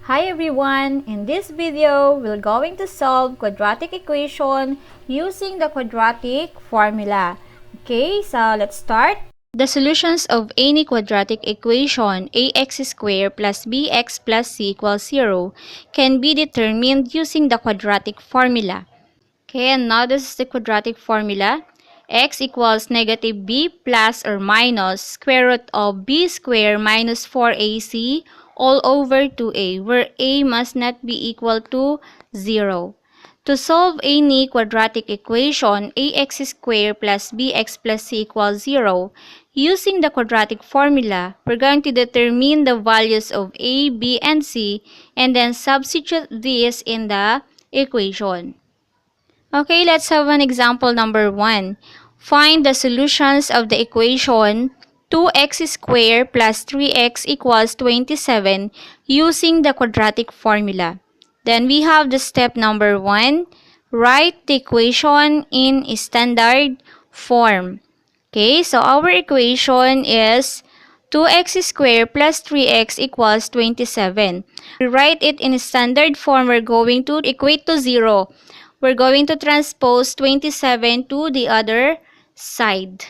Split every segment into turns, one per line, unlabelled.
Hi everyone! In this video, we're going to solve quadratic equation using the quadratic formula. Okay, so let's start. The solutions of any quadratic equation ax squared plus bx plus c equals 0 can be determined using the quadratic formula. Okay, and now this is the quadratic formula. X equals negative b plus or minus square root of b squared minus 4ac all over 2a, where a must not be equal to 0. To solve any quadratic equation, ax squared plus bx plus c equals 0, using the quadratic formula, we're going to determine the values of a, b, and c, and then substitute these in the equation. Okay, let's have an example number 1. Find the solutions of the equation 2x squared plus 3x equals 27 using the quadratic formula. Then we have the step number 1. Write the equation in standard form. Okay, so our equation is 2x squared plus 3x equals 27. We write it in standard form. We're going to equate to 0. We're going to transpose 27 to the other side.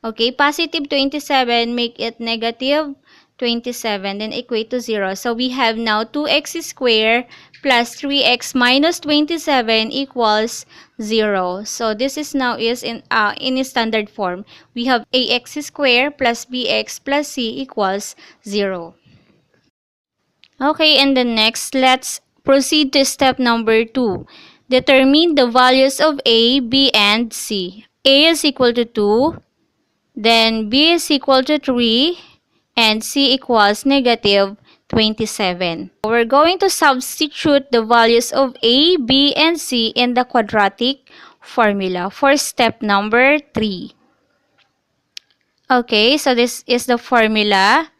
Okay, positive 27, make it negative 27, then equate to 0. So we have now 2x squared plus 3x minus 27 equals 0. So this is now is in standard form. We have ax squared plus bx plus c equals 0. Okay, and then next, let's proceed to step number 2. Determine the values of a, b, and c. A is equal to 2, then b is equal to 3, and c equals negative 27. We're going to substitute the values of a, b, and c in the quadratic formula for step number 3. Okay, so this is the formula.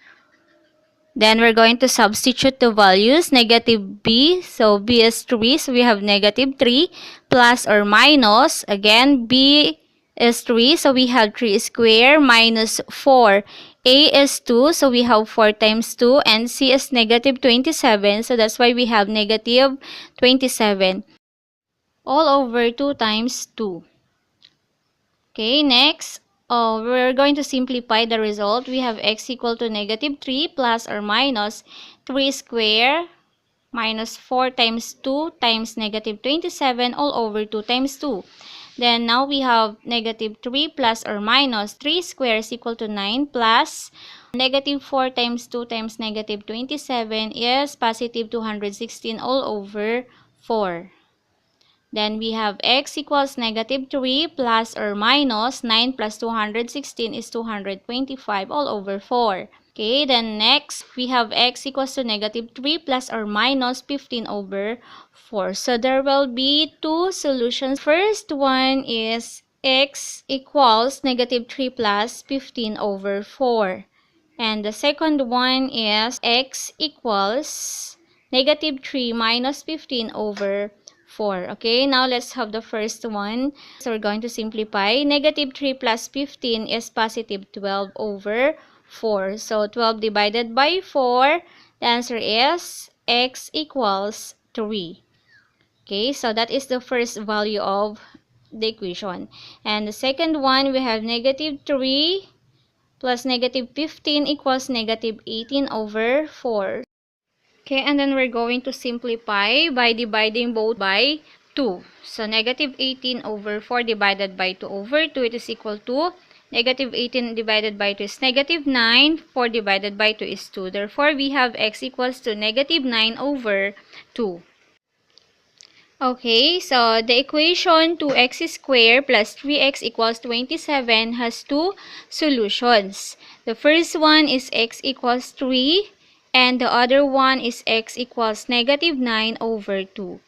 Then we're going to substitute the values, negative b, so b is 3, so we have negative 3, plus or minus, again, b is 3, so we have 3 squared, minus 4. A is 2, so we have 4 times 2, and c is negative 27, so that's why we have negative 27. All over 2 times 2. Okay, next. We're going to simplify the result. We have x equal to negative 3 plus or minus 3 squared minus 4 times 2 times negative 27 all over 2 times 2. Then now we have negative 3 plus or minus 3 squared is equal to 9 plus negative 4 times 2 times negative 27 is positive 216 all over 4. Then we have x equals negative 3 plus or minus 9 plus 216 is 225 all over 4. Okay, then next we have x equals to negative 3 plus or minus 15 over 4. So there will be two solutions. First one is x equals negative 3 plus 15 over 4. And the second one is x equals negative 3 minus 15 over 4. Okay, now let's have the first one. So we're going to simplify. Negative 3 plus 15 is positive 12 over 4. So 12 divided by 4, the answer is x equals 3. Okay, so that is the first value of the equation. And the second one, we have negative 3 plus negative 15 equals negative 18 over 4. Okay, and then we're going to simplify by dividing both by 2. So, negative 18 over 4 divided by 2 over 2, it is equal to negative 18 divided by 2 is negative 9. 4 divided by 2 is 2. Therefore, we have x equals to negative 9 over 2. Okay, so the equation 2x squared plus 3x equals 27 has two solutions. The first one is x equals 3. And the other one is x equals negative 9 over 2.